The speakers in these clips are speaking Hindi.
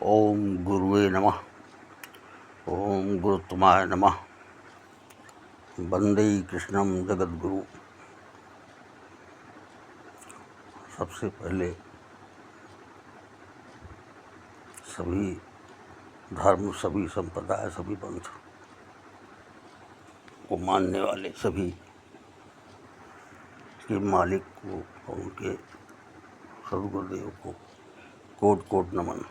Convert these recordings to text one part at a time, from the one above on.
ओम गुरुवे नमः। ओम गुरुत्तमाय नमः। वंदे कृष्णम जगद्गुरु। सबसे पहले सभी धर्म, सभी संप्रदाय, सभी पंथ को मानने वाले सभी के मालिक को और उनके सदगुरुदेव को कोट कोट नमन।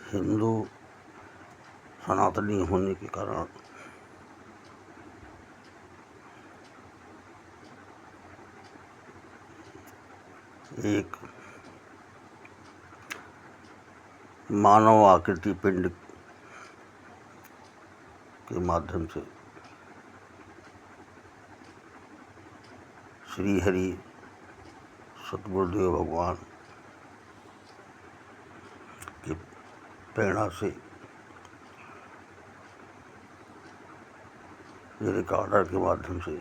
हिंदू सनातनी होने के कारण एक मानव आकृति पिंड के माध्यम से श्री हरि सतगुरुदेव भगवान की प्रेरणा से ये रिकॉर्डर के माध्यम से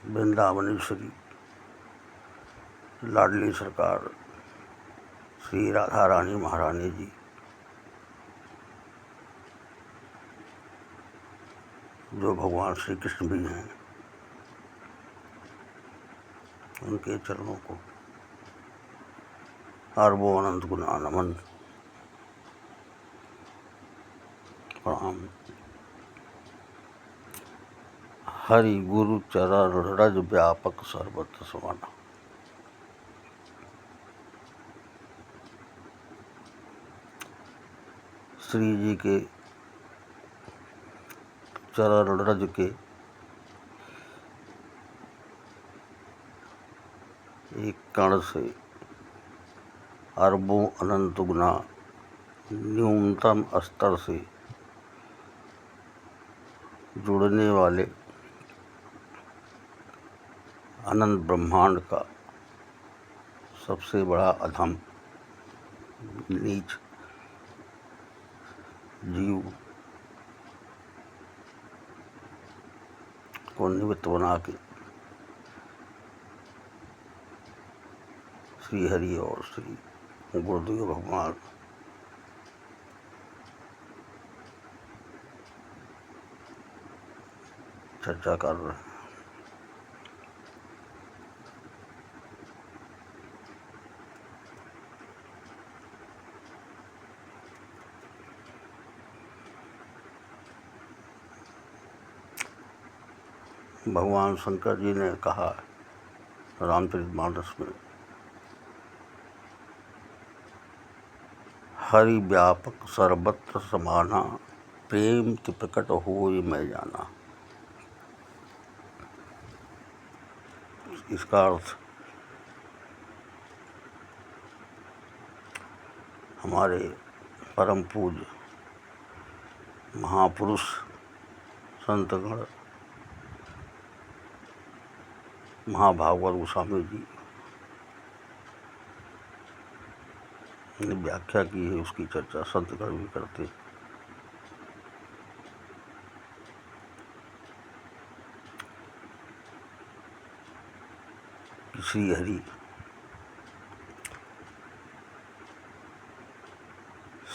वृंदावनेश्वरी लाडली सरकार श्री राधा रानी महारानी जी जो भगवान श्री कृष्ण भी हैं, उनके चरणों को अरबों अनंत गुना नमन प्रणाम। हरि गुरु चरण रज व्यापक सर्वत्र समाना। श्री जी के चरण रज के एक कण से अरबों अनंत गुना न्यूनतम स्तर से जुड़ने वाले अनंत ब्रह्मांड का सबसे बड़ा अधम नीच जीव को निमित्त बना के श्री हरि और श्री गुरुदेव भगवान चर्चा कर रहे हैं। भगवान शंकर जी ने कहा रामचरितमानस में, हरि व्यापक सर्वत्र समाना, प्रेम ति प्रकट होय मैं जाना। इसका अर्थ हमारे परम पूज्य महापुरुष संतगण महाभागवत गोस्वामी जी ने व्याख्या की है, उसकी चर्चा संतगण भी करते हैं। श्री हरि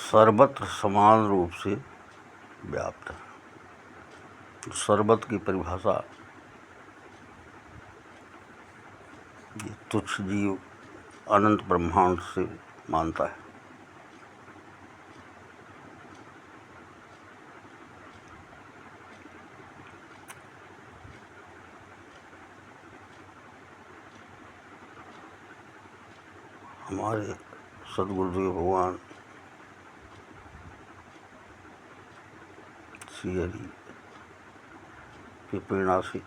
सर्वत्र समान रूप से व्याप्त है। सर्वत्र की परिभाषा ये तुच्छ जीव अनंत ब्रह्मांड से मानता है। हमारे सदगुरुदेव भगवान श्री हरि की प्रेरणा से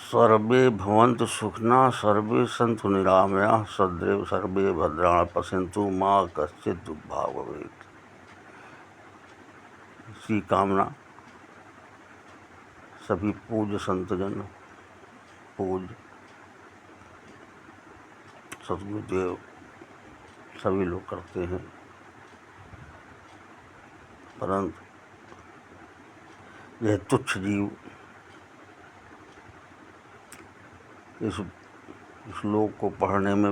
सर्वे भवन्तु सुखिनः, सर्वे सन्तु निरामयाः, सदैव सर्वे भद्राणि पश्यन्तु मा कश्चित् दुर्भाग् भवेत्। इसी कामना सभी पूज्य संतजन, पूज्य सदगुरुदेव सभी लोग करते हैं, परंतु यह तुच्छ जीव इस श्लोक को पढ़ने में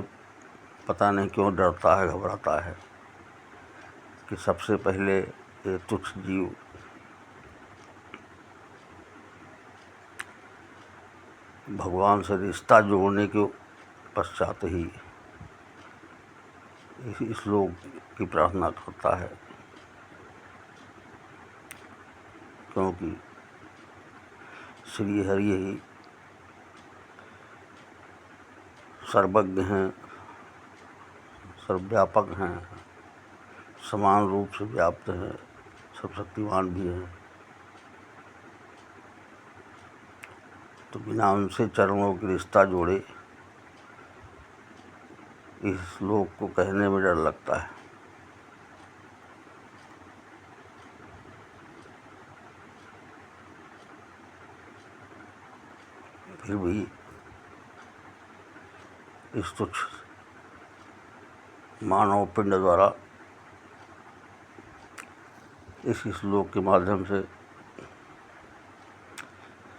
पता नहीं क्यों डरता है, घबराता है कि सबसे पहले ये तुच्छ जीव भगवान से रिश्ता जोड़ने के पश्चात ही इस श्लोक की प्रार्थना करता है, क्योंकि श्री हरि ही सर्वज्ञ हैं, सर्वव्यापक हैं, समान रूप से व्याप्त हैं, सब शक्तिमान भी हैं। तो बिना उनसे चरणों की रिश्ता जोड़े इस श्लोक को कहने में डर लगता है। फिर भी इस तुच्छ मानव पिंड द्वारा इस श्लोक के माध्यम से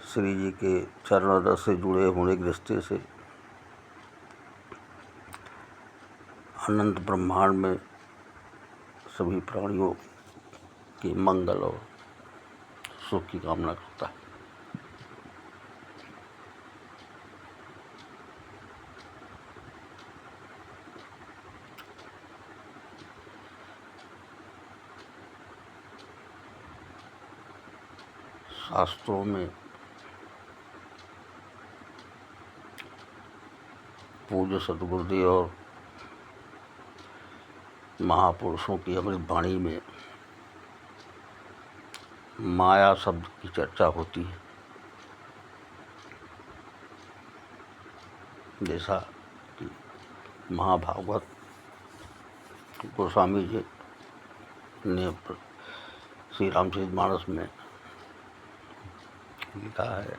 श्री जी के चरणों से जुड़े होने के रिश्ते से अनंत ब्रह्मांड में सभी प्राणियों के मंगल और सुख की कामना करता है। शास्त्रों में पूज्य सद्गुरुदेव और महापुरुषों की अमृत वाणी में माया शब्द की चर्चा होती है। जैसा कि महाभागवत गोस्वामी जी ने श्री रामचरितमानस में लिखा है,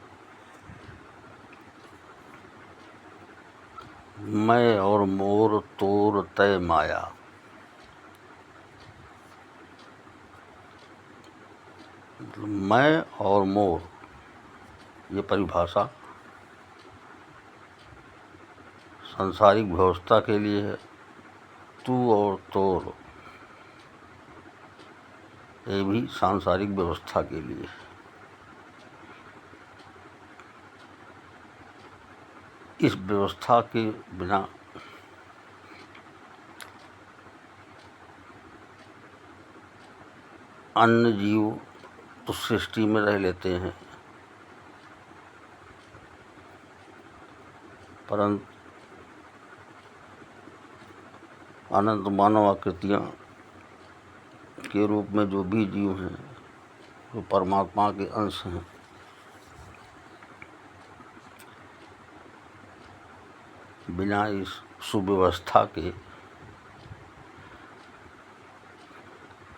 मैं और मोर तोर तय माया, मतलब मैं और मोर ये परिभाषा सांसारिक व्यवस्था के लिए है। तू और तोर ये भी सांसारिक व्यवस्था के लिए है। इस व्यवस्था के बिना अन्य जीव तो सृष्टि में रह लेते हैं, परंतु अनंत मानव आकृतियाँ के रूप में जो भी जीव हैं, जो परमात्मा के अंश हैं, बिना इस सुव्यवस्था के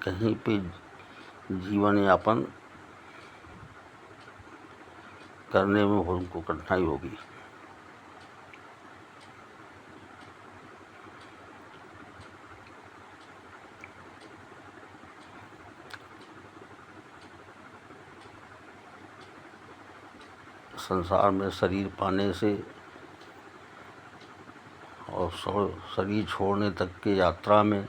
कहीं पे जीवन यापन करने में उनको कठिनाई होगी। संसार में शरीर पाने से और शरीर छोड़ने तक की यात्रा में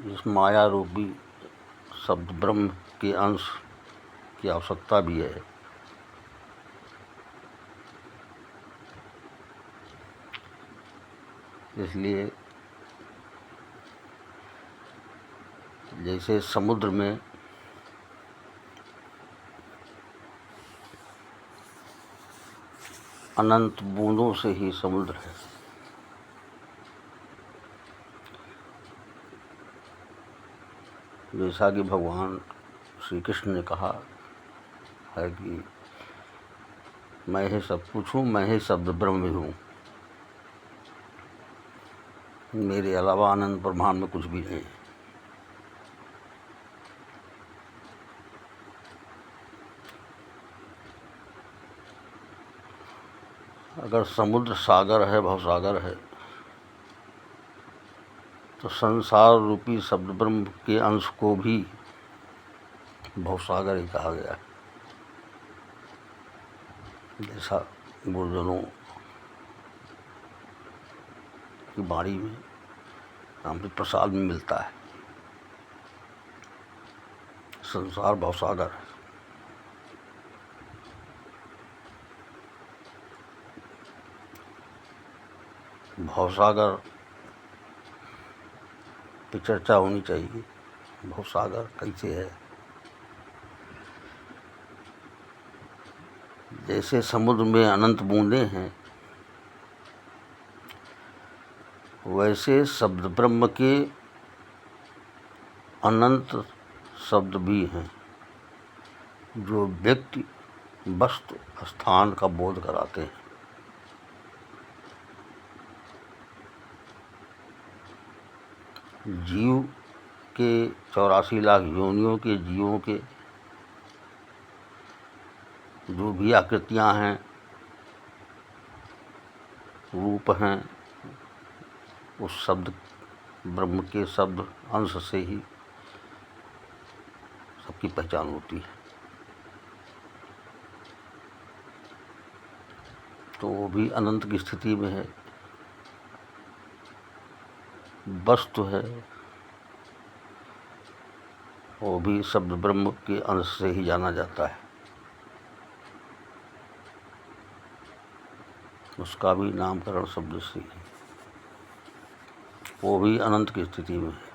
इस माया रूपी शब्द ब्रह्म के अंश की आवश्यकता भी है। इसलिए जैसे समुद्र में अनंत बूंदों से ही समुद्र है, जैसा कि भगवान श्री कृष्ण ने कहा है कि मैं ही सब कुछ हूँ, मैं ही शब्द ब्रह्म भी हूँ, मेरे अलावा अनंत ब्रह्मांड में कुछ भी नहीं है। अगर समुद्र सागर है, भवसागर है, तो संसार रूपी शब्द ब्रह्म के अंश को भी भवसागर ही कहा गया है। जैसा गुरुजनों की वाणी में अमृत प्रसाद में मिलता है, संसार भवसागर है। भवसागर पे चर्चा होनी चाहिए। भवसागर कैसे है? जैसे समुद्र में अनंत बूंदें हैं, वैसे शब्द ब्रह्म के अनंत शब्द भी हैं, जो व्यक्ति वस्तु स्थान का बोध कराते हैं। जीव के 84 लाख योनियों के जीवों के जो भी आकृतियां हैं, रूप हैं, उस शब्द ब्रह्म के शब्द अंश से ही सबकी पहचान होती है। तो वो भी अनंत की स्थिति में है, वस्तु है, वो भी शब्द ब्रह्म के अंश से ही जाना जाता है। उसका भी नामकरण शब्द से ही, वो भी अनंत की स्थिति में है।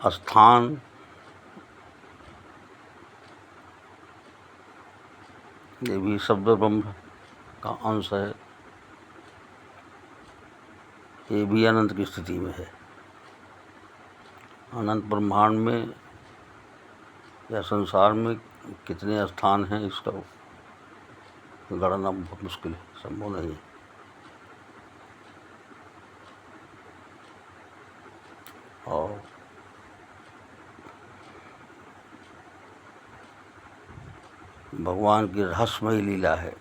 स्थान ये भी शब्द ब्रह्म का अंश है, ये भी अनंत की स्थिति में है। अनंत ब्रह्मांड में या संसार में कितने स्थान हैं, इसका गणना बहुत मुश्किल है, संभव नहीं है। और भगवान की रहस्यमयी लीला है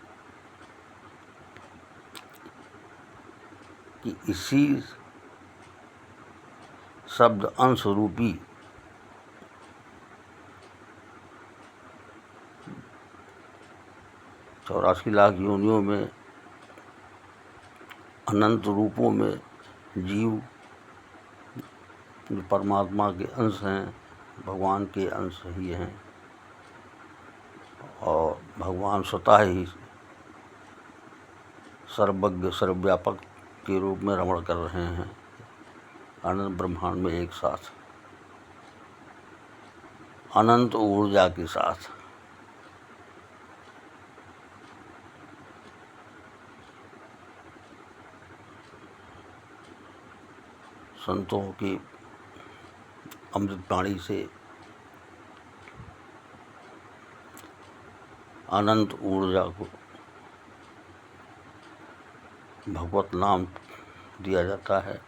कि इसी शब्द अंश रूपी चौरासी लाख योनियों में अनंत रूपों में जीव जो परमात्मा के अंश हैं, भगवान के अंश ही हैं, और भगवान स्वतः ही सर्वज्ञ सर्वव्यापक के रूप में रमण कर रहे हैं अनंत ब्रह्मांड में एक साथ, अनंत ऊर्जा के साथ। संतों की अमृत वाणी से अनंत ऊर्जा को भगवत नाम दिया जाता है।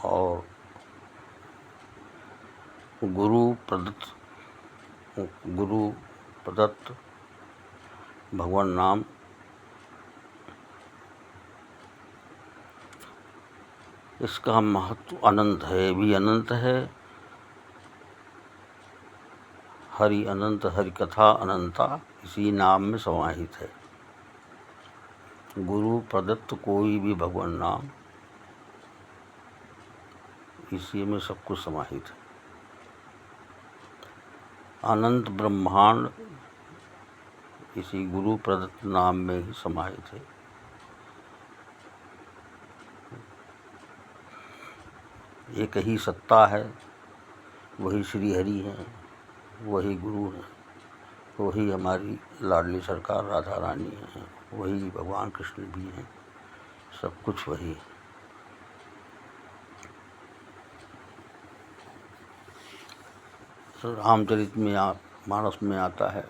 और गुरु प्रदत्त भगवान नाम इसका महत्व अनंत है, भी अनंत है। हरि अनंत, हरि कथा अनंता इसी नाम में समाहित है। गुरु प्रदत्त कोई भी भगवान नाम, इसी में सब कुछ समाहित है। अनंत ब्रह्मांड इसी गुरु प्रदत्त नाम में ही समाहित है। एक ही सत्ता है, वही श्री हरि है, वही गुरु है, वही हमारी लाडली सरकार राधा रानी है, वही भगवान कृष्ण भी हैं, सब कुछ वही है। रामचरित में मानस में आता है,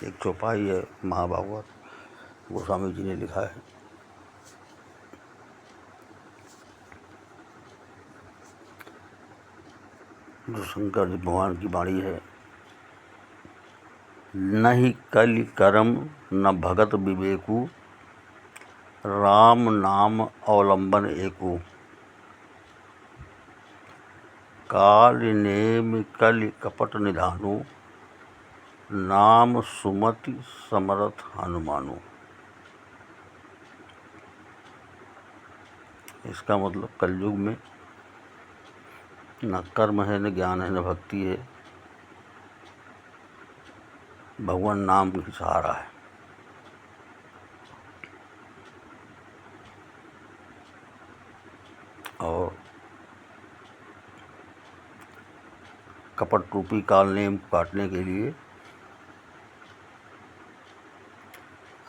एक चौपाई है महाभागवत गोस्वामी जी ने लिखा है। जो शंकर जी भगवान की वाणी है, न ही कलि करम न भगत विवेकु, राम नाम अवलंबन एकु, काल नेम कलि कपट निधानु, नाम सुमति समरथ हनुमानु। इसका मतलब कलयुग में न कर्म है, न ज्ञान है, न भक्ति है, भगवान नाम ही सहारा है। और कपट रूपी काल नेम काटने के लिए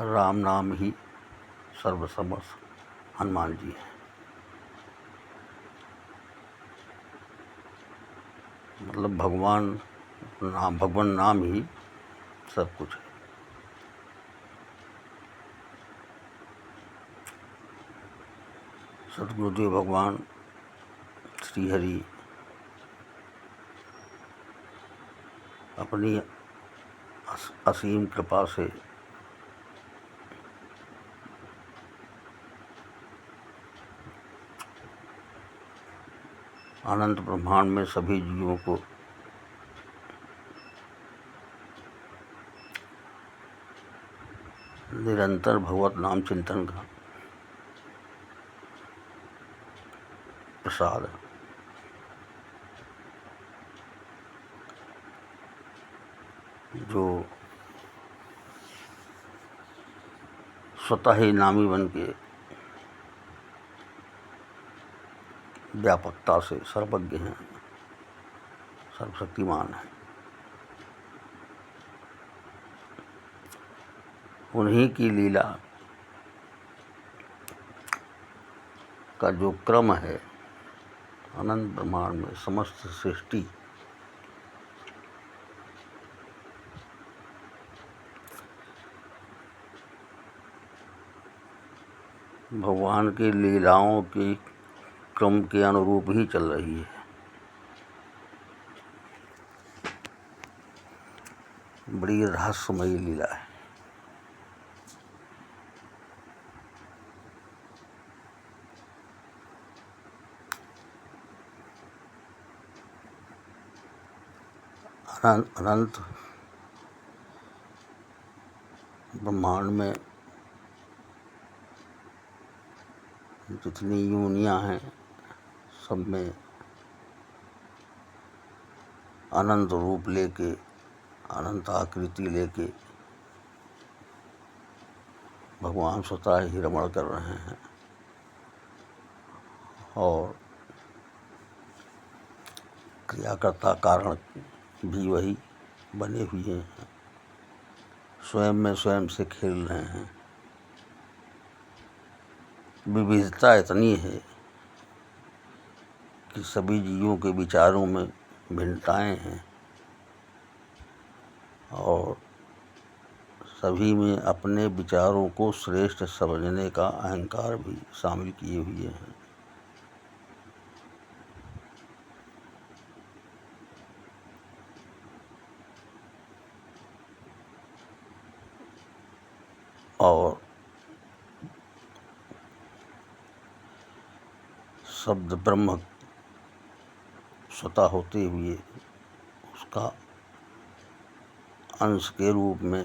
राम नाम ही सर्वसमर्थ हनुमान जी हैं। मतलब भगवान नाम ही सब कुछ है। सतगुरुदेव भगवान श्री हरि अपनी असीम कृपा से अनंत ब्रह्मांड में सभी जीवों को निरंतर भगवत नाम चिंतन का प्रसाद है। जो स्वतः ही नामी बन के व्यापकता से सर्वज्ञ हैं, सर्वशक्तिमान हैं, उन्हीं की लीला का जो क्रम है अनंत ब्रह्मांड में समस्त सृष्टि भगवान की लीलाओं के क्रम के अनुरूप ही चल रही है। बड़ी रहस्यमयी लीला है। अनंत ब्रह्मांड में जितनी योनियां हैं, सब में अनंत रूप लेके, अनंत आकृति लेके भगवान स्वतः ही रमण कर रहे हैं और क्रियाकर्ता कारण भी वही बने हुए हैं, स्वयं में स्वयं से खेल रहे हैं। विविधता इतनी है कि सभी जीवों के विचारों में भिन्नताएं हैं और सभी में अपने विचारों को श्रेष्ठ समझने का अहंकार भी शामिल किए हुए हैं। और शब्द ब्रह्म स्वतः होते हुए उसका अंश के रूप में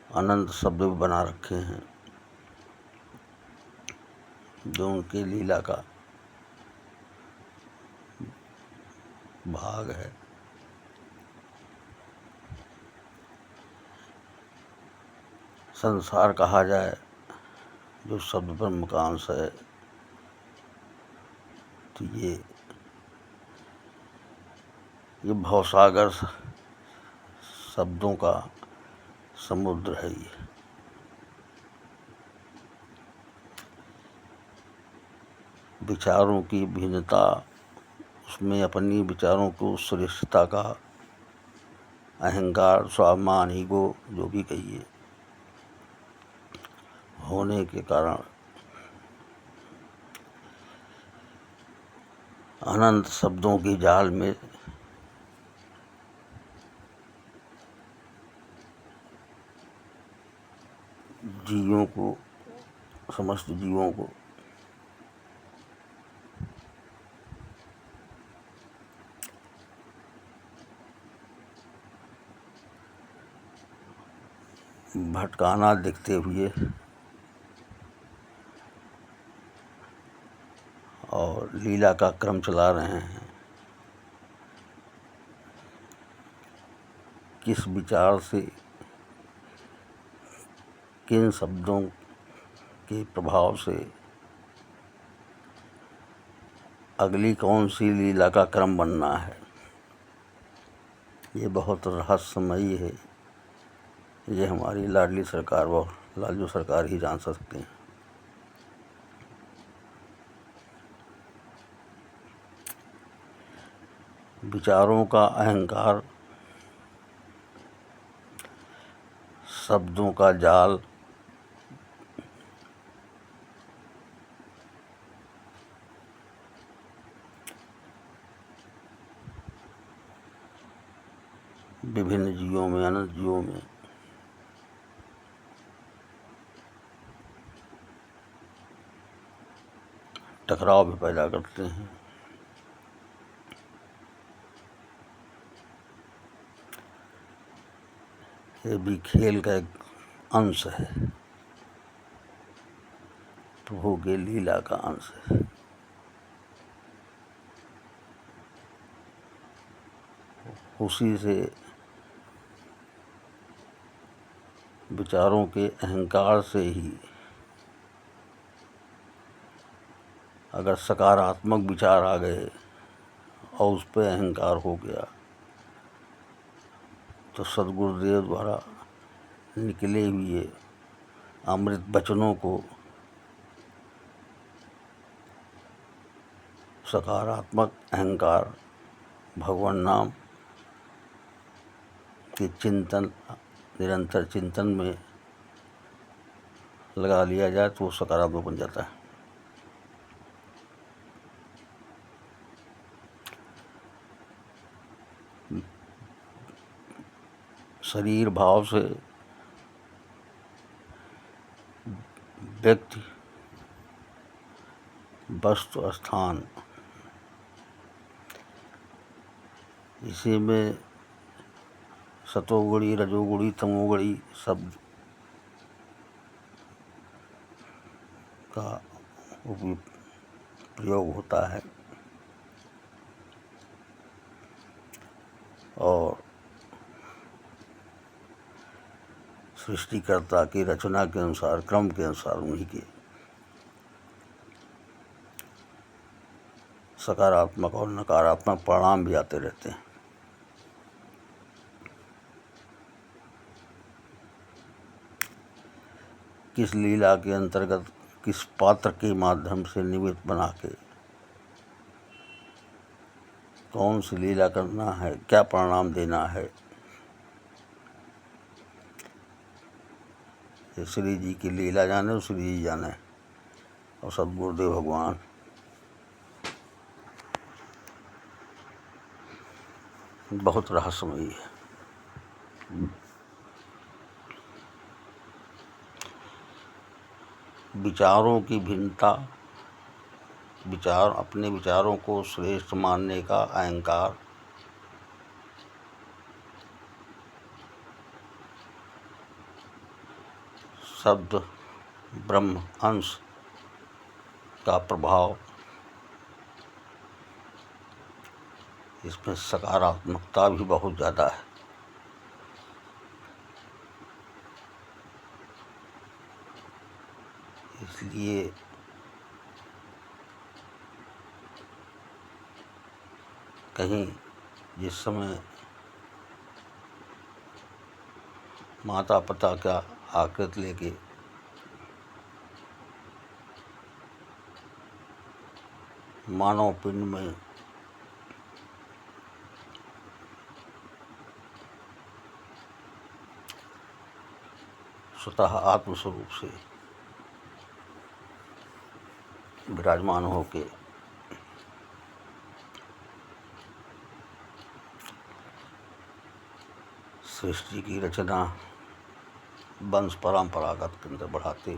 अनंत शब्द भी बना रखे हैं, जो उनके लीला का भाग है। संसार कहा जाए जो शब्द ब्रह्म का अंश है, तो ये भवसागर शब्दों का समुद्र है। ये विचारों की भिन्नता, उसमें अपनी विचारों को श्रेष्ठता का अहंकार, स्वाभिमान, ईगो जो भी कहिए, होने के कारण अनंत शब्दों की जाल में जीवों को, समस्त जीवों को भटकाना देखते हुए और लीला का क्रम चला रहे हैं। किस विचार से, किन शब्दों के प्रभाव से अगली कौन सी लीला का क्रम बनना है, ये बहुत रहस्यमयी है। ये हमारी लाडली सरकार व लालजू सरकार ही जान सकते हैं। विचारों का अहंकार, शब्दों का जाल, विभिन्न जीवों में, अनंत जीवों में टकराव भी पैदा करते हैं। ये भी खेल का एक अंश है, प्रभु के लीला का अंश है। उसी से विचारों के अहंकार से ही अगर सकारात्मक विचार आ गए और उस पर अहंकार हो गया तो सद्गुरुदेव द्वारा निकले हुए अमृत वचनों को सकारात्मक अहंकार, भगवान नाम के चिंतन, निरंतर चिंतन में लगा लिया जाए तो वो सकारात्मक बन जाता है। शरीर भाव से व्यक्ति, वस्तु, स्थान, इसी में सतोगुणी, रजोगुणी, तमोगुणी शब्द का प्रयोग होता है और सृष्टिकर्ता की रचना के अनुसार, क्रम के अनुसार उन्हीं के सकारात्मक और नकारात्मक परिणाम भी आते रहते हैं। किस लीला के अंतर्गत, किस पात्र के माध्यम से निमित्त बना के कौन सी लीला करना है, क्या परिणाम देना है, ये श्री जी की लीला जाने और श्री जी जाने और सद्गुरुदेव भगवान। बहुत रहस्यमयी है। विचारों की भिन्नता, अपने विचारों को श्रेष्ठ मानने का अहंकार, शब्द ब्रह्म अंश का प्रभाव, इसमें सकारात्मकता भी बहुत ज़्यादा है। इसलिए कहीं जिस समय माता पिता का आकृति लेके मानव पिंड में स्वतः आत्मस्वरूप से विराजमान होके सृष्टि की रचना वंश परंपरागत के अंदर बढ़ाते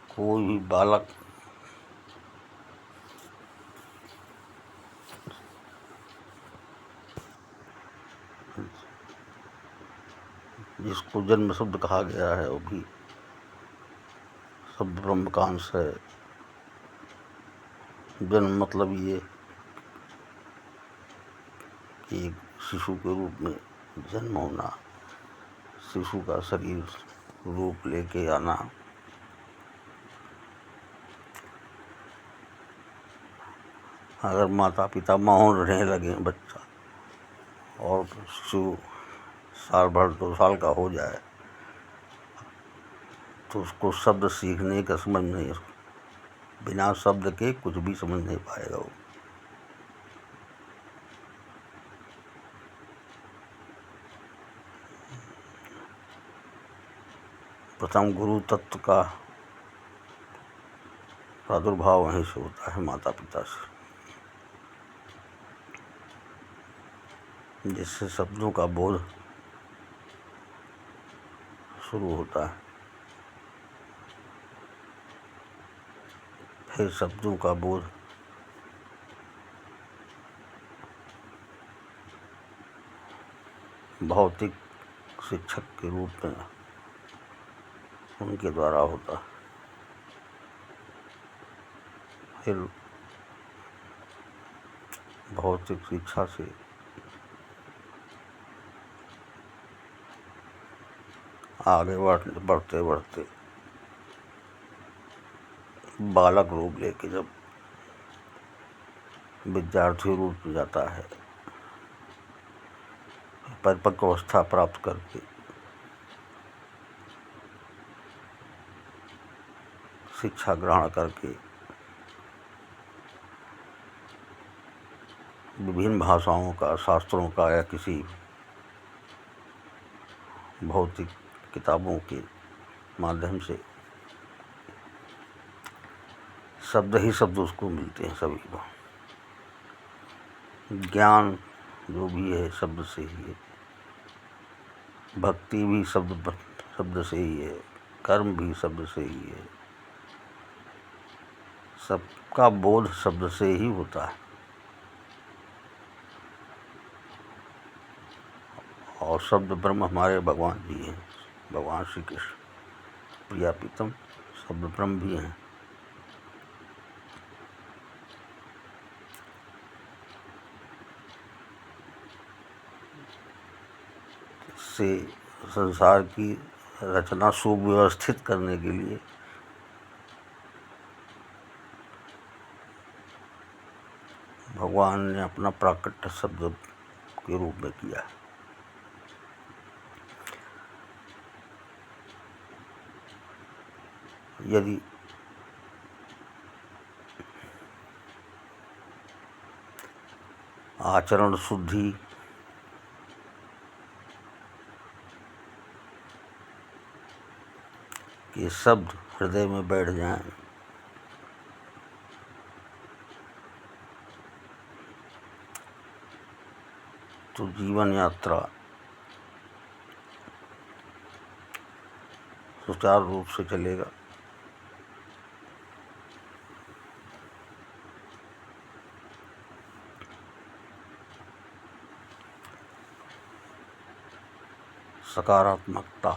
कोई भी बालक जिसको जन्म शब्द कहा गया है वो भी शब्द ब्रह्म का अंश है। जन्म मतलब ये कि एक शिशु के रूप में जन्म होना, शिशु का शरीर रूप लेके आना, अगर माता पिता मौन रहने लगे बच्चा और शिशु साल भर 2 साल का हो जाए तो उसको शब्द सीखने का समझ नहीं, बिना शब्द के कुछ भी समझ नहीं पाएगा वो। प्रथम गुरु तत्व का प्रादुर्भाव वहीं से होता है, माता पिता से, जिससे शब्दों का बोध शुरू होता है। फिर शब्दों का बोध भौतिक शिक्षक के रूप में उनके द्वारा होता है। फिर भौतिक शिक्षा से आगे बढ़ते बढ़ते बालक रूप लेके जब विद्यार्थी रूप में जाता है, परिपक्व अवस्था प्राप्त करके शिक्षा ग्रहण करके विभिन्न भाषाओं का, शास्त्रों का या किसी भौतिक किताबों के माध्यम से शब्द ही शब्द उसको मिलते हैं सभी को। ज्ञान जो भी है शब्द से ही है, भक्ति भी शब्द से ही है, कर्म भी शब्द से ही है, सबका बोध शब्द से ही होता है। और शब्द ब्रह्म हमारे भगवान जी हैं, भगवान श्री कृष्ण प्रिया प्रीतम शब्द ब्रह्म भी हैं। से संसार की रचना सुव्यवस्थित करने के लिए भगवान ने अपना प्राकट्य शब्द के रूप में किया है। यदि आचरण शुद्धि के शब्द हृदय में बैठ जाएं तो जीवन यात्रा सुचारू रूप से चलेगा। सकारात्मकता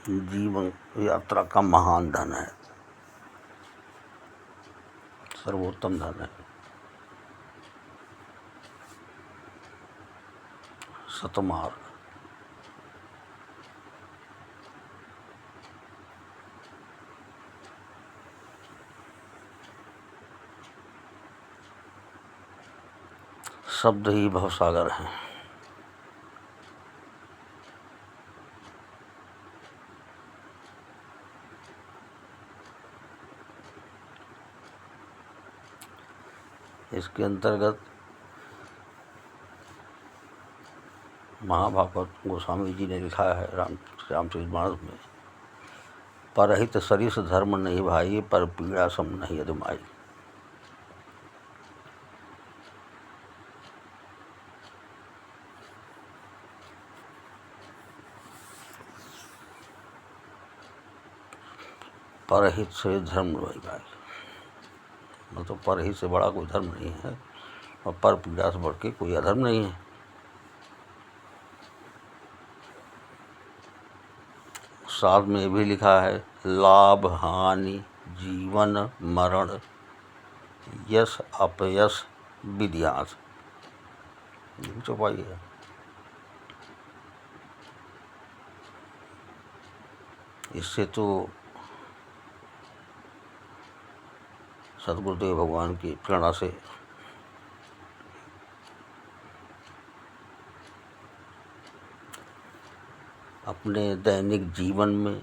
जीवन यात्रा का महान धन है, सर्वोत्तम धन है। सतमार्ग शब्द ही भवसागर हैं। इसके अंतर्गत महाभागवत गोस्वामी जी ने लिखा है रामचरितमानस में, परहित सरिस धर्म नहीं भाई, पर पीड़ा सम नहीं अदमाई। परहित से धर्म नहीं भाई, मतलब परहित से बड़ा कोई धर्म नहीं है और पर पीड़ा से बढ़ के कोई अधर्म नहीं है। साथ में भी लिखा है, लाभ हानि जीवन मरण यश अपयश विद्यास। चौपाई है। इससे तो सदगुरुदेव भगवान की प्रेरणा से अपने दैनिक जीवन में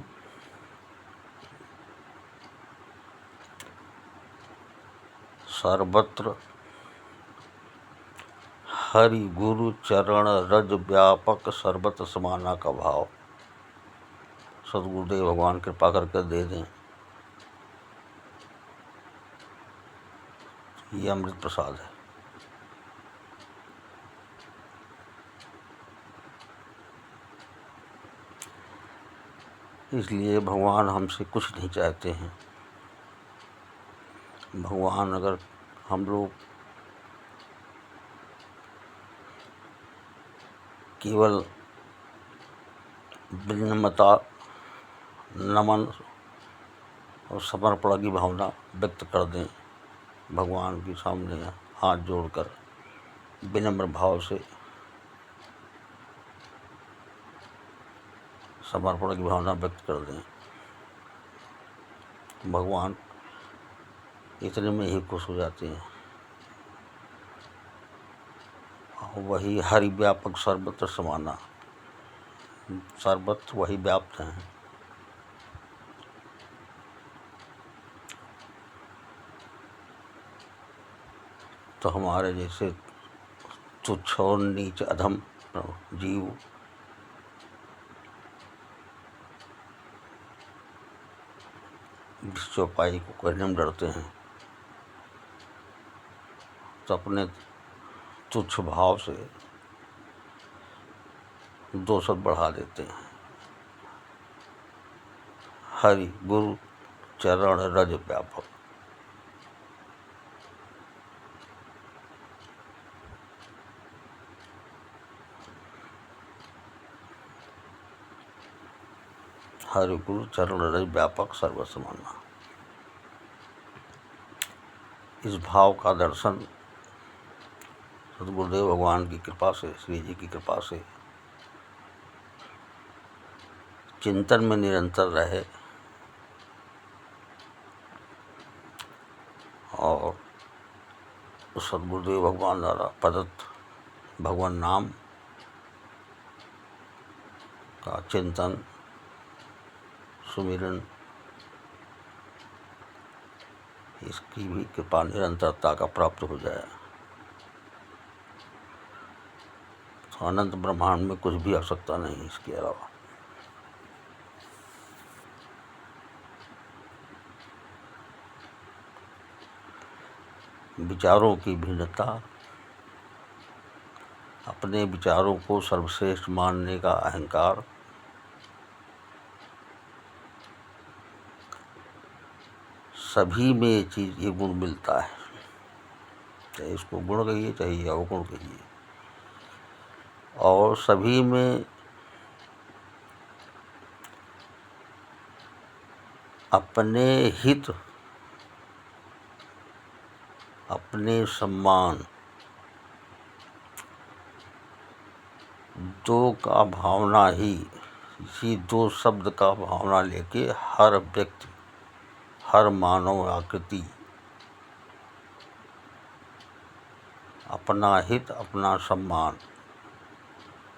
सर्वत्र हरि गुरु चरण रज व्यापक सर्वत्र समाना का भाव सदगुरुदेव भगवान कृपा करके दे दें। ये अमृत प्रसाद है। इसलिए भगवान हमसे कुछ नहीं चाहते हैं। भगवान अगर हम लोग केवल विनम्रता नमन और समर्पण की भावना व्यक्त कर दें, भगवान के सामने हाथ जोड़कर विनम्र भाव से समर्पण की भावना व्यक्त कर दें, भगवान इतने में ही खुश हो जाते हैं। वही हरि व्यापक सर्वत्र समाना, सर्वत्र वही व्याप्त हैं। तो हमारे जैसे तुच्छ और नीच अधम जीव इस चौपाई को कहने में डरते हैं, तो अपने तुच्छ भाव से दोषत बढ़ा देते हैं। हरि गुरु चरण रज व्यापक, हरि गुरु चरण रज व्यापक सर्वसमाना। इस भाव का दर्शन सदगुरुदेव भगवान की कृपा से, श्री जी की कृपा से चिंतन में निरंतर रहे और सदगुरुदेव भगवान द्वारा प्रदत्त भगवान नाम का चिंतन सुमिरन, इसकी भी कृपा निरंतरता का प्राप्त हो जाए तो अनंत ब्रह्मांड में कुछ भी आवश्यकता नहीं इसके अलावा। विचारों की भिन्नता, अपने विचारों को सर्वश्रेष्ठ मानने का अहंकार, सभी में ये गुण मिलता है, चाहे इसको गुण कहिए चाहे अवगुण कहिए, और सभी में अपने हित, अपने सम्मान, दो का भावना ही, इसी दो शब्द का भावना लेके हर व्यक्ति, हर मानव आकृति अपना हित अपना सम्मान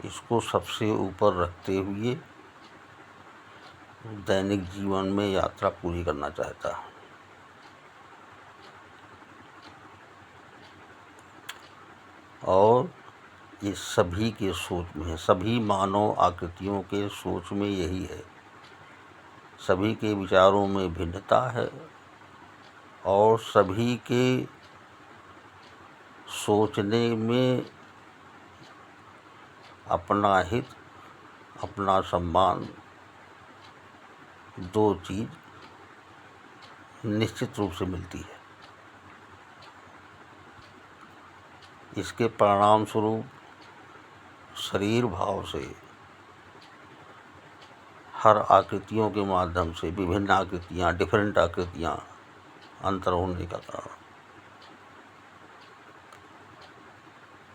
इसको सबसे ऊपर रखते हुए दैनिक जीवन में यात्रा पूरी करना चाहता है। और ये सभी के सोच में है, सभी मानव आकृतियों के सोच में यही है। सभी के विचारों में भिन्नता है और सभी के सोचने में अपना हित, अपना सम्मान, दो चीज़ निश्चित रूप से मिलती है। इसके परिणाम स्वरूप शरीर भाव से हर आकृतियों के माध्यम से विभिन्न आकृतियाँ, डिफरेंट आकृतियाँ अंतर होने का कारण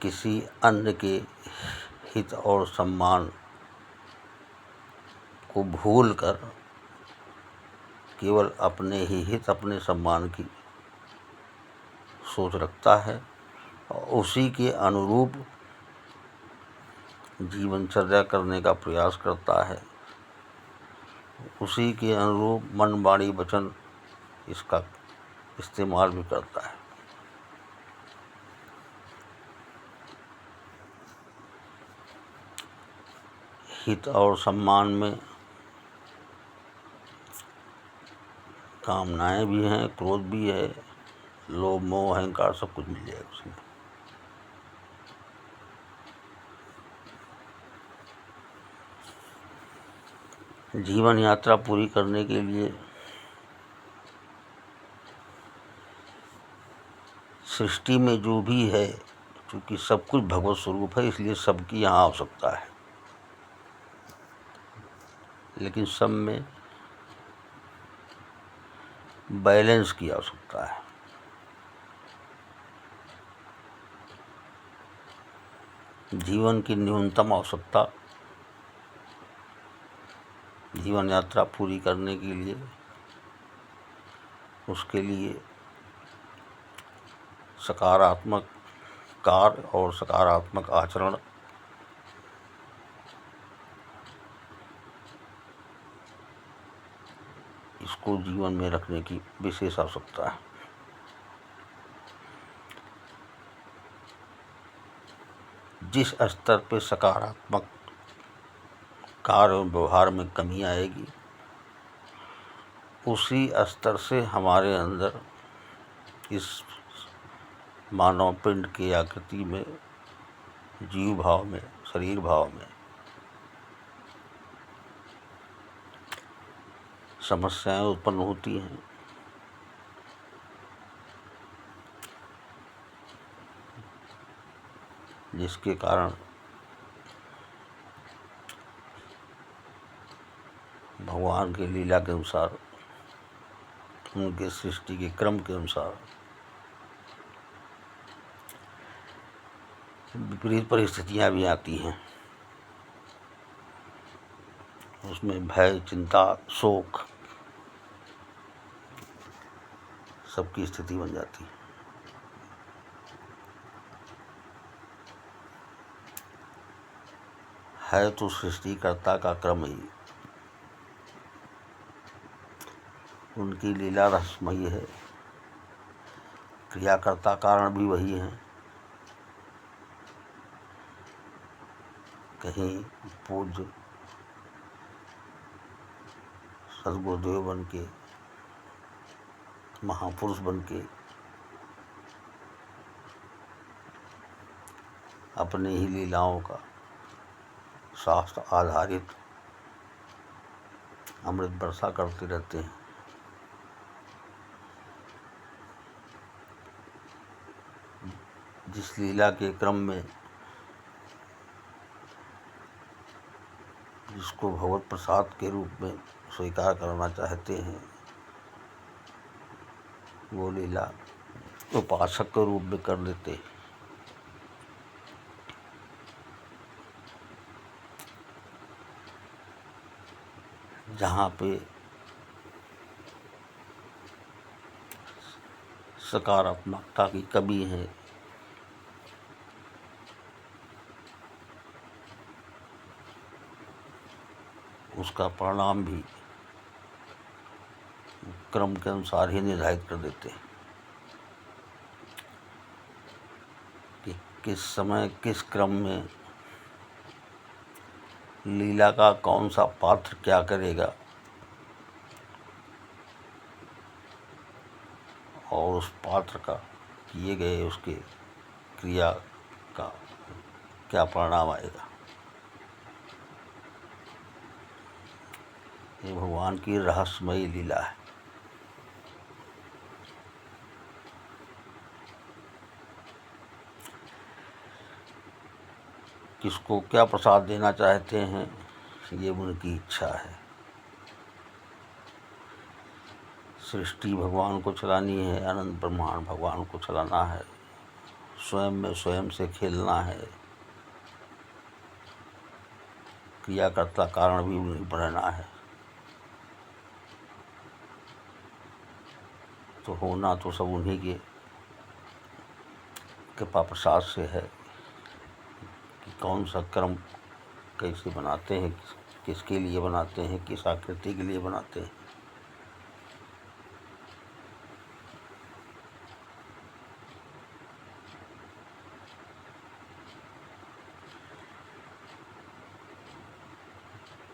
किसी अन्य के हित और सम्मान को भूलकर केवल अपने ही हित, अपने सम्मान की सोच रखता है और उसी के अनुरूप जीवनचर्या करने का प्रयास करता है, उसी के अनुरूप मन, वाणी, वचन इसका इस्तेमाल भी करता है। हित और सम्मान में कामनाएं भी हैं, क्रोध भी है, लोभ, मोह, अहंकार सब कुछ मिल जाएगा उसमें। जीवन यात्रा पूरी करने के लिए सृष्टि में जो भी है, क्योंकि सब कुछ भगवत स्वरूप है, इसलिए सबकी यहाँ आवश्यकता है, लेकिन सब में बैलेंस की आवश्यकता है। जीवन की न्यूनतम आवश्यकता जीवन यात्रा पूरी करने के लिए, उसके लिए सकारात्मक कार्य और सकारात्मक आचरण इसको जीवन में रखने की विशेष आवश्यकता है। जिस स्तर पे सकारात्मक कार्य और व्यवहार में कमी आएगी, उसी स्तर से हमारे अंदर इस मानव पिंड की आकृति में, जीव भाव में, शरीर भाव में समस्याएं उत्पन्न होती हैं। जिसके कारण भगवान के लीला के अनुसार, उनके सृष्टि के क्रम के अनुसार विपरीत परिस्थितियां भी आती हैं। उसमें भय, चिंता, शोक सबकी स्थिति बन जाती है। है तो सृष्टिकर्ता का क्रम ही, उनकी लीला रसमयी है, क्रियाकर्ता कारण भी वही हैं। कहीं पूज्य सद्गुरुदेव बन के, महापुरुष बन के अपने ही लीलाओं का शास्त्र आधारित अमृत वर्षा करते रहते हैं। जिस लीला के क्रम में जिसको भगवत प्रसाद के रूप में स्वीकार करना चाहते हैं, वो लीला उपासक के रूप में कर देते हैं। जहाँ पे सकारात्मकता की कमी है, उसका परिणाम भी क्रम के अनुसार ही निर्धारित कर देते हैं कि किस समय किस क्रम में लीला का कौन सा पात्र क्या करेगा और उस पात्र का किए गए उसके क्रिया का क्या परिणाम आएगा। ये भगवान की रहस्यमयी लीला है। किसको क्या प्रसाद देना चाहते हैं ये उनकी इच्छा है। सृष्टि भगवान को चलानी है, अनंत ब्रह्मांड भगवान को चलाना है, स्वयं में स्वयं से खेलना है, क्रियाकर्ता कारण भी उन्हीं बनना है। तो होना तो सब उन्हीं के कृपा प्रसाद से है कि कौन सा कर्म कैसे बनाते हैं, किसके लिए बनाते हैं, किस आकृति के लिए बनाते हैं।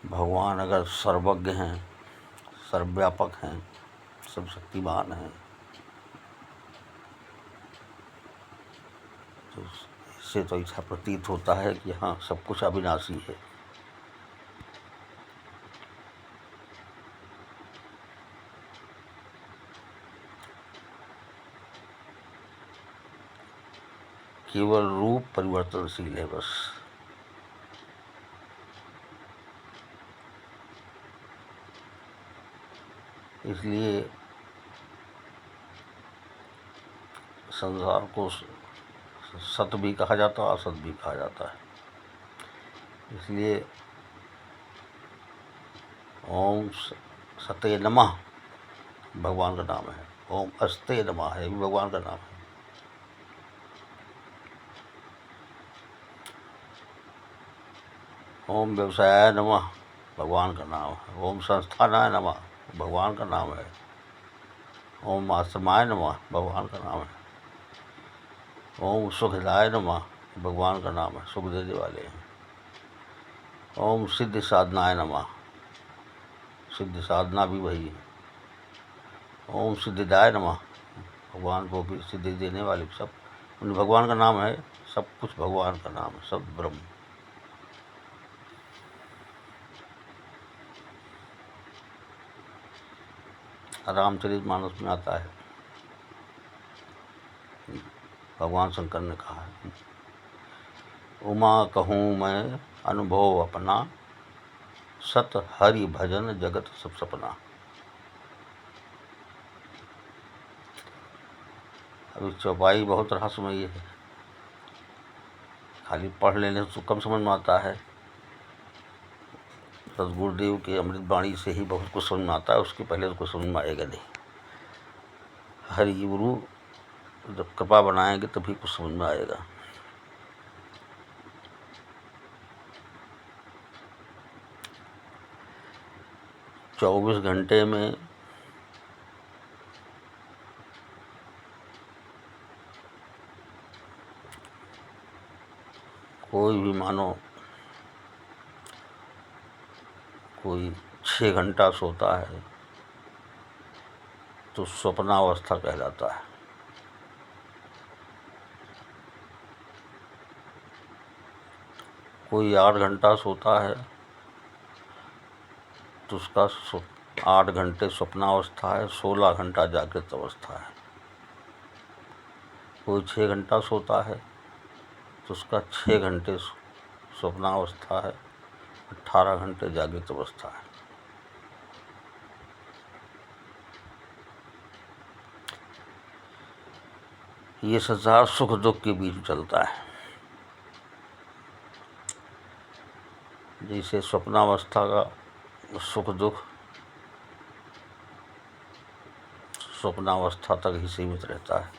भगवान अगर सर्वज्ञ हैं, सर्वव्यापक हैं, सब शक्तिमान हैं, तो इससे तो ऐसा प्रतीत होता है कि हाँ सब कुछ अविनाशी है। केवल रूप परिवर्तनशील है बस। इसलिए संसार को सत भी कहा जाता है, असत भी कहा जाता है। इसलिए ओम सते नमः भगवान का नाम है, ओम अस्ते नमः है भी भगवान का नाम है। ओम व्यवसाय नमः भगवान का नाम है, ओम संस्थानाय नमः भगवान का नाम है, ओम आश्रमाय नमः भगवान का नाम है, ओम सुखदाय नमः भगवान का नाम है, सुख देने वाले हैं। ओम सिद्ध साधनाय नमः, सिद्ध साधना भी वही है। ओम सिद्धिदाय नमः भगवान को भी सिद्धि देने वाले, सब भगवान का नाम है। सब कुछ भगवान का नाम है, सब ब्रह्म। रामचरितमानस में आता है, भगवान शंकर ने कहा है, उमा कहूँ मैं अनुभव अपना, सत हरि भजन जगत सब सपना। अभी चौपाई बहुत रहस्यमयी है, खाली पढ़ लेने से कम समझ में आता है। बस गुरुदेव के अमृत वाणी से ही बहुत कुछ समझ में आता है, उसके पहले तो कुछ समझ में आएगा नहीं। हरि गुरु जब कृपा बनाएंगे तभी कुछ समझ में आएगा। चौबीस घंटे में कोई भी मानो कोई 6 घंटा सोता है तो स्वप्नावस्था कहलाता है। कोई 8 घंटा सोता है तो उसका 8 घंटे स्वप्नावस्था है, 16 घंटा जागृत अवस्था है। कोई 6 घंटा सोता है तो उसका 6 घंटे स्वप्नावस्था है, 18 घंटे जागृत अवस्था है। ये संसार सुख दुख के बीच चलता है। जैसे स्वप्नावस्था का सुख दुख स्वप्नावस्था तक ही सीमित रहता है।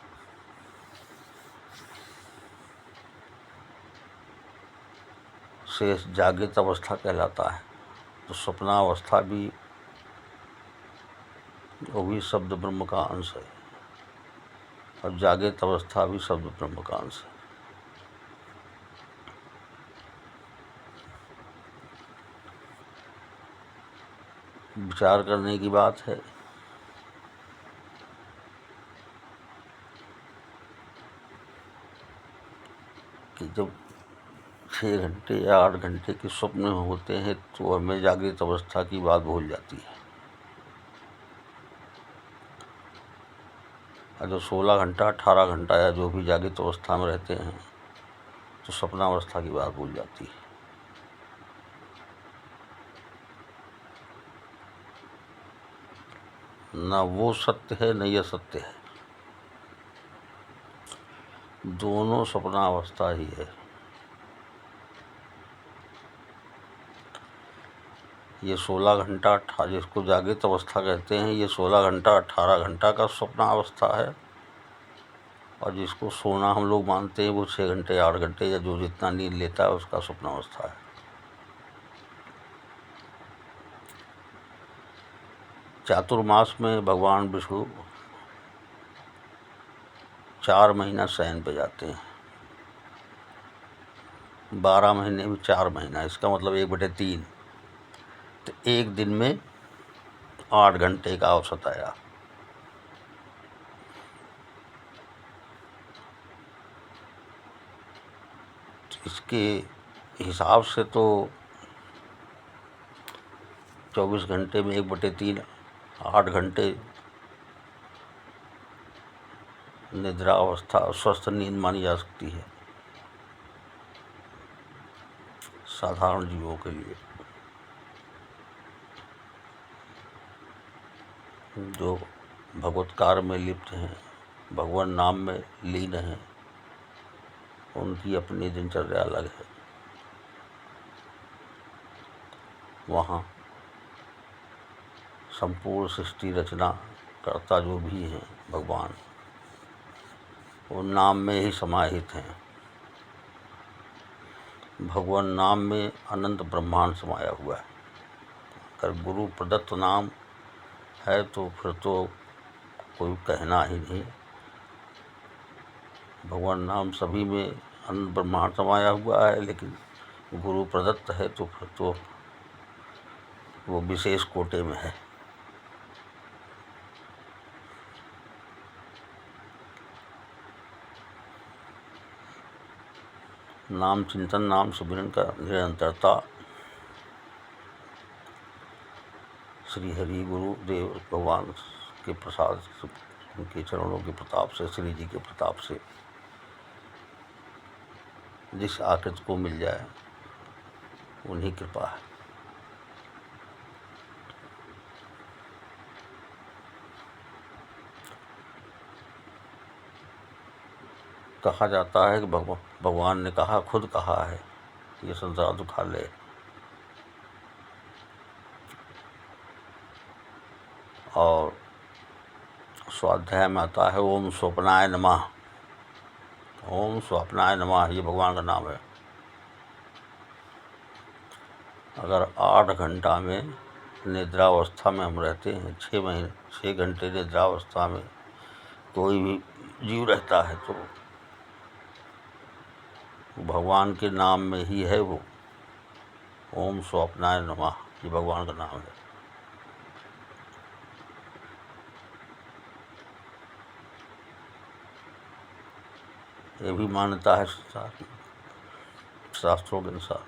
शेष जागृत अवस्था कहलाता है। तो स्वप्नावस्था भी वो भी शब्द ब्रह्म का अंश है और जागृत अवस्था भी शब्द ब्रह्म का अंश है। विचार करने की बात है कि जब 6 घंटे या 8 घंटे के स्वप्न होते हैं तो हमें जागृत अवस्था की बात भूल जाती है, और जो 16 घंटा 18 घंटा या जो भी जागृत अवस्था में रहते हैं तो स्वप्नावस्था की बात भूल जाती है। ना वो सत्य है न यह सत्य है, दोनों स्वप्नावस्था ही है। ये 16 घंटा जिसको जागृत अवस्था कहते हैं, ये 16 घंटा 18 घंटा का स्वप्नावस्था है, और जिसको सोना हम लोग मानते हैं वो 6 घंटे 8 घंटे या जो जितना नींद लेता है उसका स्वप्नावस्था है। चातुर्मास में भगवान विष्णु 4 महीना शयन पे जाते हैं, 12 महीने में 4 महीना, इसका मतलब 1/3, तो एक दिन में 8 घंटे का औसत आया। इसके हिसाब से तो 24 घंटे में 1/3 8 घंटे निद्रा अवस्था स्वस्थ नींद मानी जा सकती है साधारण जीवों के लिए। जो भगवत कार्य में लिप्त हैं, भगवान नाम में लीन हैं, उनकी अपनी दिनचर्या अलग है। वहाँ संपूर्ण सृष्टि रचना करता जो भी हैं भगवान, वो नाम में ही समाहित हैं। भगवान नाम में अनंत ब्रह्मांड समाया हुआ है। अगर गुरु प्रदत्त नाम है तो फिर तो कोई कहना ही नहीं। भगवान नाम सभी में अनंत ब्रह्मांड समाया हुआ है, लेकिन गुरु प्रदत्त है तो फिर तो वो विशेष कोटि में है। नाम चिंतन, नाम सुमिरन का निरंतरता श्री हरि गुरुदेव भगवान के प्रसाद, उनके चरणों के प्रताप से, श्री जी के प्रताप से जिस आकृति को मिल जाए उन्हीं कृपा है। कहा जाता है कि भगवान ने कहा, खुद कहा है, ये संसार दुखालय। और स्वाध्याय में आता है ओम स्वप्नाय नमः। ओम स्वप्नाय नमः, ये भगवान का नाम है। अगर 8 घंटा में निद्रावस्था में हम रहते हैं, 6 घंटे निद्रावस्था में कोई भी जीव रहता है तो भगवान के नाम में ही है वो। ओम स्वप्नाय नमः, ये भगवान का नाम है। ये भी मान्यता है शास्त्रों के अनुसार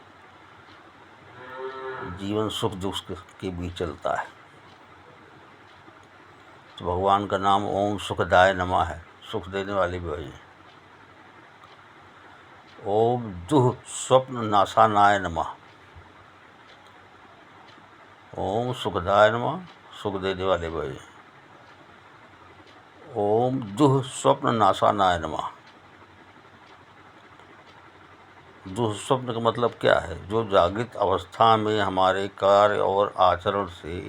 जीवन सुख दुख के बीच चलता है, तो भगवान का नाम ओम सुखदाय नमः है, सुख देने वाले भी वही है। ओम दुह स्वप्न नाशानाय नमः। ओम सुखदाय नमः, सुख देने वाले वही है। ओम दुह स्वप्न नाशानाय नमः। दुःस्वप्न का मतलब क्या है? जो जागृत अवस्था में हमारे कार्य और आचरण से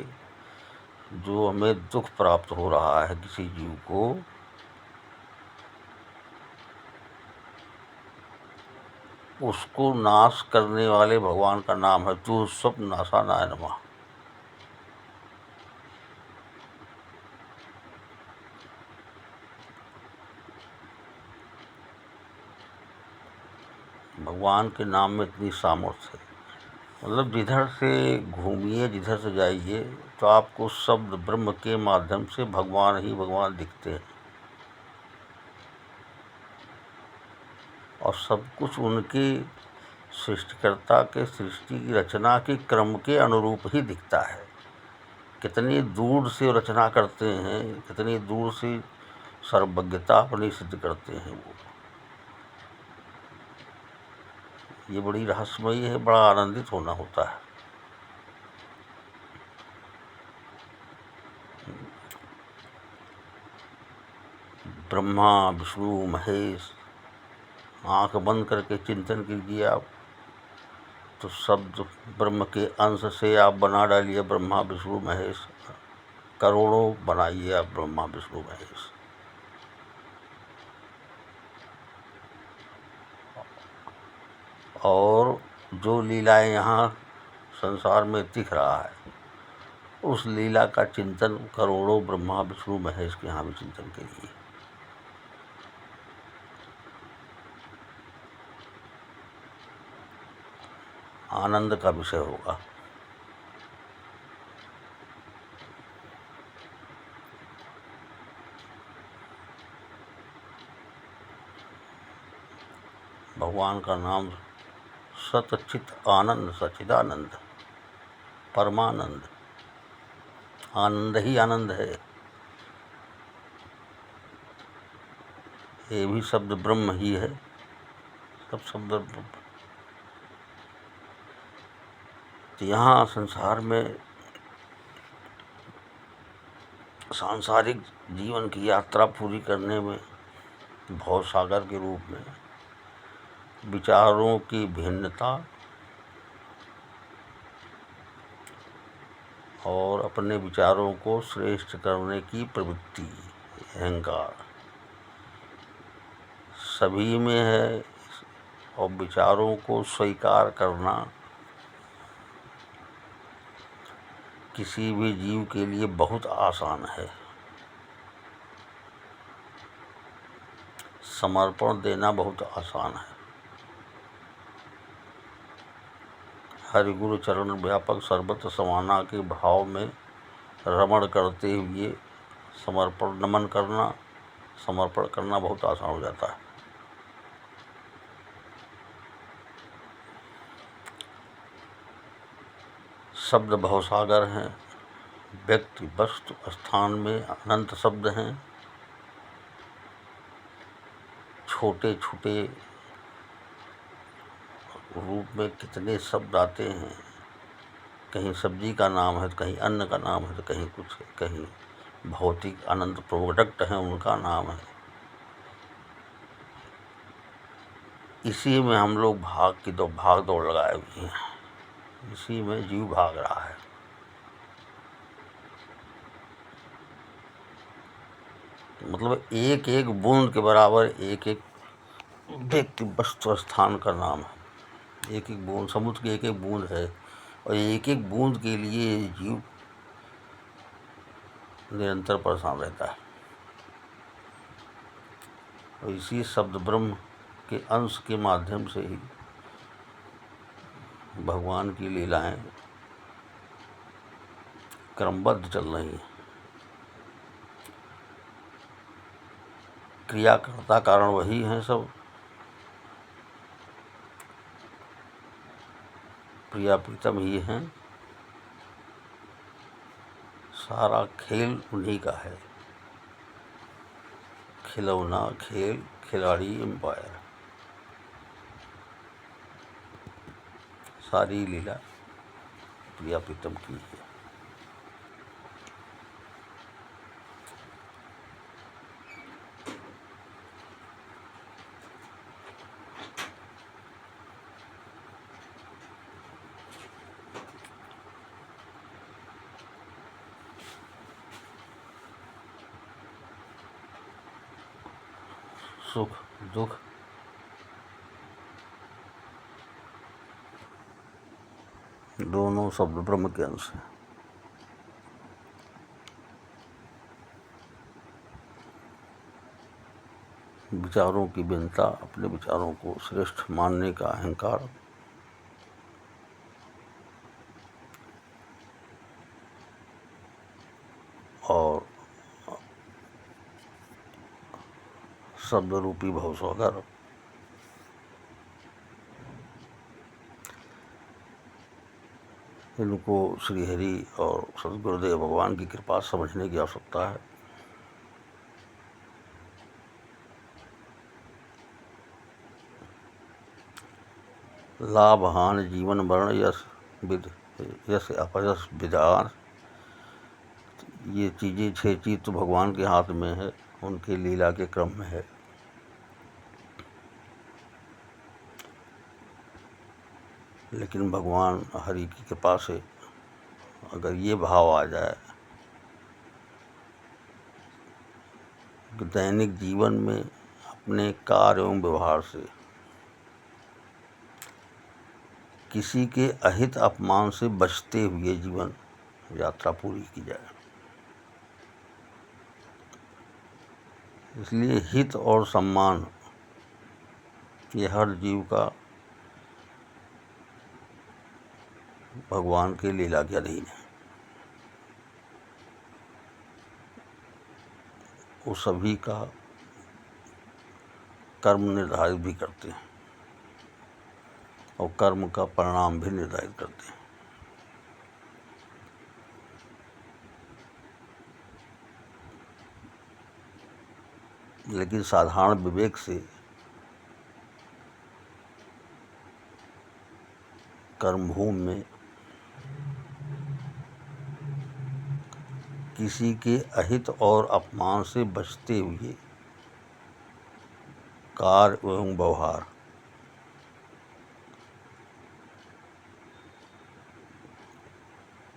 जो हमें दुख प्राप्त हो रहा है किसी जीव को, उसको नाश करने वाले भगवान का नाम है दुःस्वप्न नाशानाय नमः। भगवान के नाम में इतनी सामर्थ्य है, मतलब जिधर से घूमिए, जिधर से जाइए, तो आपको शब्द ब्रह्म के माध्यम से भगवान ही भगवान दिखते हैं, और सब कुछ उनके सृष्टिकर्ता के सृष्टि की रचना के क्रम के अनुरूप ही दिखता है। कितनी दूर से रचना करते हैं, कितनी दूर से सर्वज्ञता अपनी सिद्ध करते हैं वो। ये बड़ी रहस्यमयी है, बड़ा आनंदित होना होता है। ब्रह्मा विष्णु महेश, आंख बंद करके चिंतन कीजिए आप, तो शब्द ब्रह्म के अंश से आप बना डालिए ब्रह्मा विष्णु महेश, करोड़ों बनाइए आप ब्रह्मा विष्णु महेश। और जो लीलाएं यहाँ संसार में दिख रहा है, उस लीला का चिंतन करोड़ों ब्रह्मा विष्णु महेश के यहाँ भी चिंतन करिए। आनंद का विषय होगा। भगवान का नाम सतचित आनंद, सच्चिदानंद, परमानंद, आनंद ही आनंद है। ये भी शब्द ब्रह्म ही है, सब शब्द। तो यहाँ संसार में सांसारिक जीवन की यात्रा पूरी करने में भव सागर के रूप में विचारों की भिन्नता और अपने विचारों को श्रेष्ठ करने की प्रवृत्ति, अहंकार सभी में है, और विचारों को स्वीकार करना किसी भी जीव के लिए बहुत आसान है। समर्पण देना बहुत आसान है। हरि गुरु चरण व्यापक सर्वत्र समाना के भाव में रमण करते हुए समर्पण नमन करना, समर्पण करना बहुत आसान हो जाता है। शब्द भवसागर हैं, व्यक्ति वस्तु स्थान में अनंत शब्द हैं। छोटे छोटे रूप में कितने शब्द आते हैं, कहीं सब्जी का नाम है तो कहीं अन्न का नाम है तो कहीं कुछ है, कहीं भौतिक अनंत प्रोडक्ट हैं उनका नाम है। इसी में हम लोग भाग दौड़ लगाए हुए हैं, इसी में जीव भाग रहा है। मतलब एक एक बूंद के बराबर एक एक व्यक्ति वस्तु स्थान का नाम है। एक एक बूंद, समुद्र की एक एक बूंद है, और एक एक बूंद के लिए जीव निरंतर परेशान रहता है। और इसी शब्द ब्रह्म के अंश के माध्यम से ही भगवान की लीलाएं क्रमबद्ध चल रही हैं। क्रियाकर्ता कारण वही हैं सब। प्रिया प्रीतम ही हैं। सारा खेल उन्हीं का है। खिलौना, खेल, खिलाड़ी, एम्पायर, सारी लीला प्रिया प्रीतम की है। सुख दुख दोनों शब्द ब्रह्म के अंश हैं। विचारों की भिन्नता, अपने विचारों को श्रेष्ठ मानने का अहंकार, और शब्द रूपी भवसागर, इनको श्रीहरि और सद्गुरुदेव भगवान की कृपा समझने की आवश्यकता है। लाभ हानि जीवन मरण यश अपयश विदान, ये चीज़ें 6 चीज़ तो भगवान के हाथ में है, उनके लीला के क्रम में है। लेकिन भगवान हरि की कृपा से अगर ये भाव आ जाए कि दैनिक जीवन में अपने कार्य एवं व्यवहार से किसी के अहित अपमान से बचते हुए जीवन यात्रा पूरी की जाए। इसलिए हित और सम्मान ये हर जीव का भगवान के लीला के अधीन है। वो सभी का कर्म निर्धारित भी करते हैं और कर्म का परिणाम भी निर्धारित करते हैं। लेकिन साधारण विवेक से कर्मभूमि में किसी के अहित और अपमान से बचते हुए कार्य एवं व्यवहार,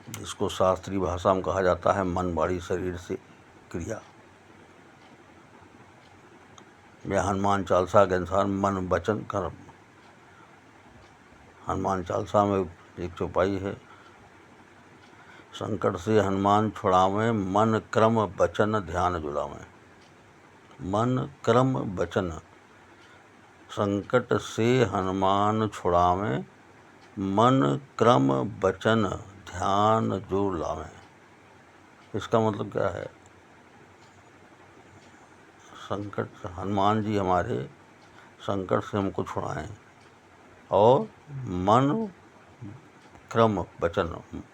जिसको शास्त्रीय भाषा में कहा जाता है मन वाणी शरीर से क्रिया, या हनुमान चालीसा के अनुसार मन वचन कर्म। हनुमान चालीसा में एक चौपाई है, संकट से हनुमान छुड़ावें मन क्रम वचन ध्यान जुड़ावें। मन क्रम वचन, संकट से हनुमान छुड़ावें मन क्रम वचन ध्यान जोड़ लावें। इसका मतलब क्या है? संकट, हनुमान जी हमारे संकट से हमको छुड़ाएं और मन क्रम वचन,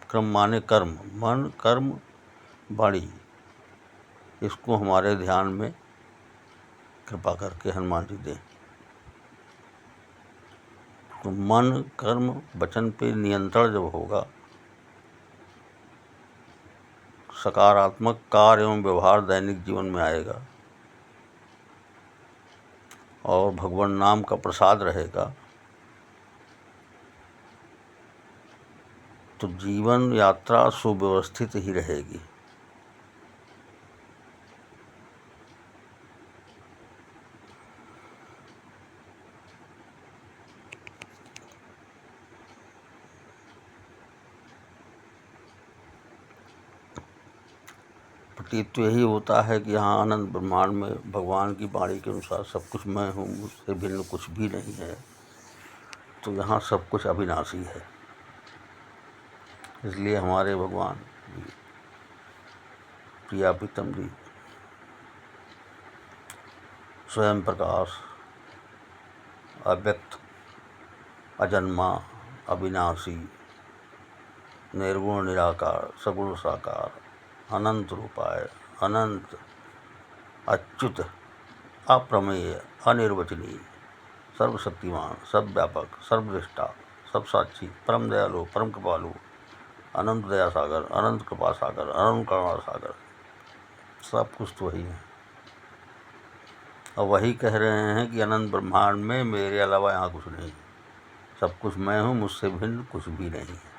क्रम माने कर्म, मन कर्म वाणी, इसको हमारे ध्यान में कृपा करके हनुमान जी दें। तो मन कर्म वचन पे नियंत्रण जब होगा, सकारात्मक कार्य एवं व्यवहार दैनिक जीवन में आएगा और भगवान नाम का प्रसाद रहेगा, तो जीवन यात्रा सुव्यवस्थित ही रहेगी। प्रतीत तो यही होता है कि यहाँ अनंत ब्रह्मांड में भगवान की वाणी के अनुसार सब कुछ मैं हूँ, मुझसे भिन्न कुछ भी नहीं है। तो यहाँ सब कुछ अविनाशी है। इसलिए हमारे भगवान प्रिया प्रीतम जी स्वयं प्रकाश, अव्यक्त, अजन्मा, अविनाशी, निर्गुण निराकार, सगुण साकार, अनंत रूपाय, अनंत, अच्युत, अप्रमेय, अनिर्वचनीय, सर्वशक्तिमान, सर्वव्यापक, सर्वदृष्टा, सब साक्षी, परम दयालु, परम कृपालु, अनंत दया सागर, अनंत कृपा सागर, अनंत करुणा सागर, सब कुछ तो वही है। और वही कह रहे हैं कि अनंत ब्रह्मांड में मेरे अलावा यहाँ कुछ नहीं, सब कुछ मैं हूँ, मुझसे भिन्न कुछ भी नहीं है।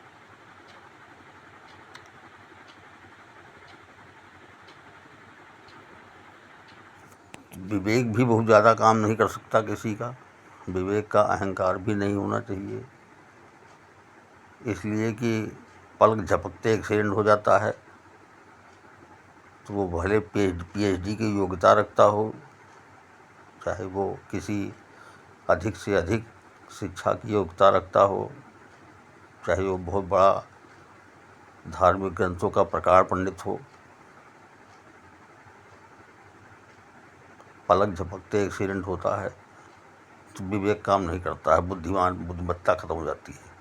विवेक भी बहुत ज़्यादा काम नहीं कर सकता किसी का, विवेक का अहंकार भी नहीं होना चाहिए, इसलिए कि पलक झपकते एक्सीडेंट हो जाता है। तो वो भले PhD की योग्यता रखता हो, चाहे वो किसी अधिक से अधिक शिक्षा की योग्यता रखता हो, चाहे वो बहुत बड़ा धार्मिक ग्रंथों का प्रकार पंडित हो, पलक झपकते एक्सीडेंट होता है तो विवेक काम नहीं करता है, बुद्धिमत्ता खत्म हो जाती है।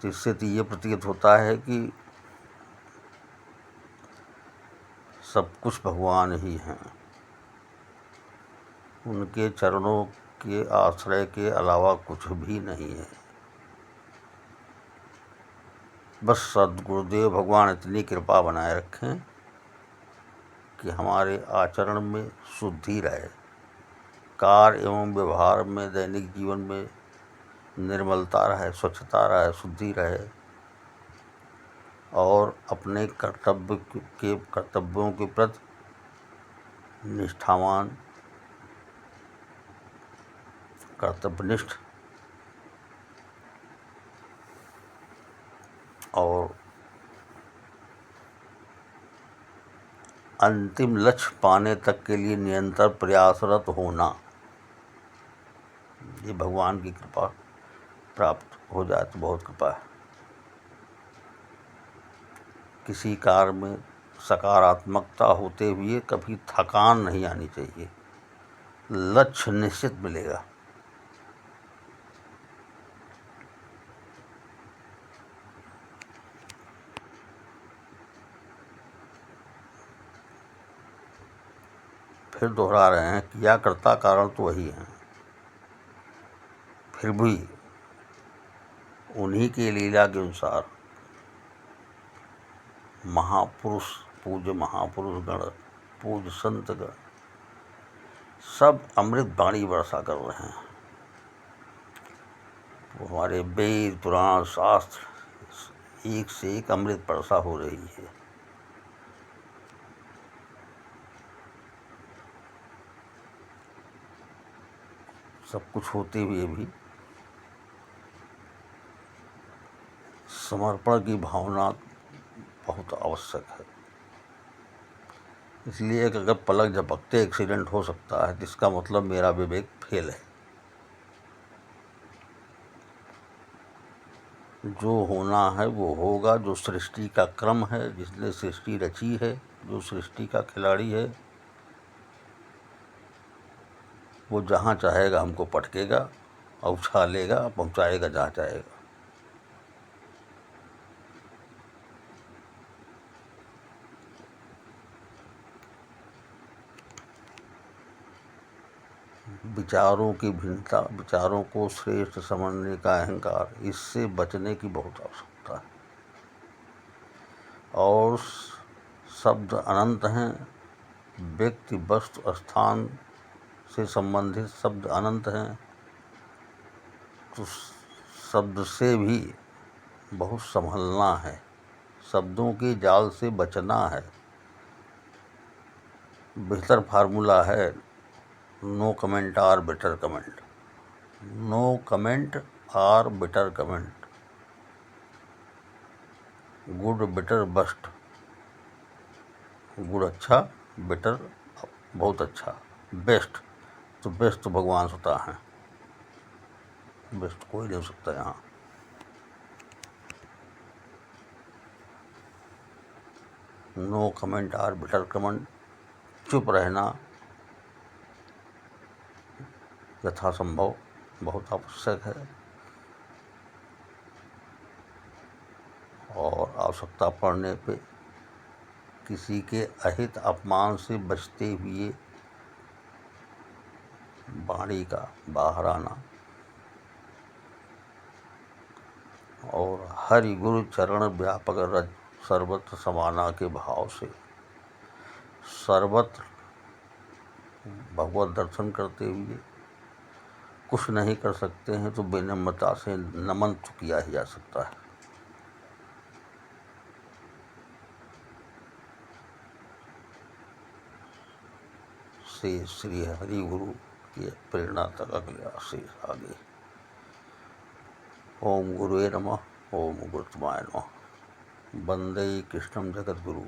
तो इससे तो ये प्रतीत होता है कि सब कुछ भगवान ही हैं, उनके चरणों के आश्रय के अलावा कुछ भी नहीं है। बस सद्गुरुदेव भगवान इतनी कृपा बनाए रखें कि हमारे आचरण में शुद्धि रहे, कार्य एवं व्यवहार में, दैनिक जीवन में निर्मलता रहे, स्वच्छता रहे, शुद्धि रहे, और अपने कर्तव्यों के प्रति निष्ठावान, कर्तव्यनिष्ठ और अंतिम लक्ष्य पाने तक के लिए निरंतर प्रयासरत होना, ये भगवान की कृपा प्राप्त हो जाए तो बहुत कृपा है। किसी कार्य में सकारात्मकता होते हुए कभी थकान नहीं आनी चाहिए, लक्ष्य निश्चित मिलेगा। फिर दोहरा रहे हैं, किया कर्ता कारण तो वही है, फिर भी उन्हीं की लीला के अनुसार महापुरुष, पूज्य महापुरुष गण, पूज्य संत गण सब अमृत वाणी वर्षा कर रहे हैं। वो हमारे वेद पुराण शास्त्र एक से एक अमृत वर्षा हो रही है। सब कुछ होते हुए भी समर्पण की भावना बहुत आवश्यक है। इसलिए कि अगर पलक झपकते एक्सीडेंट हो सकता है तो इसका मतलब मेरा विवेक फेल है। जो होना है वो होगा, जो सृष्टि का क्रम है, जिसने सृष्टि रची है, जो सृष्टि का खिलाड़ी है, वो जहाँ चाहेगा हमको पटकेगा और उछालेगा, पहुँचाएगा जहाँ चाहेगा। विचारों की भिन्नता, विचारों को श्रेष्ठ समझने का अहंकार, इससे बचने की बहुत आवश्यकता है। और शब्द अनंत हैं, व्यक्ति, वस्तु, स्थान से संबंधित शब्द अनंत हैं, तो शब्द से भी बहुत संभलना है, शब्दों के जाल से बचना है। बेहतर फार्मूला है, no comment or better comment, no comment or better comment, good better best, good अच्छा, बेटर बहुत अच्छा, बेस्ट तो बेस्ट तो भगवान स्वतः हैं, बेस्ट कोई नहीं हो सकता यहाँ। No comment or better comment, चुप रहना यथासंभव बहुत आवश्यक है, और आवश्यकता पड़ने पे किसी के अहित अपमान से बचते हुए वाणी का बाहर आना, और हरि गुरु चरण व्यापक रज सर्वत्र समाना के भाव से सर्वत्र भगवत दर्शन करते हुए कुछ नहीं कर सकते हैं तो विनम्रता से नमन तो किया ही जा सकता है। से श्री हरि गुरु की प्रेरणा तक अगले आशीष आगे। ओम गुरुवे नमः, ओम गुरुत्माय नमः। वंदे कृष्णं जगद्गुरु।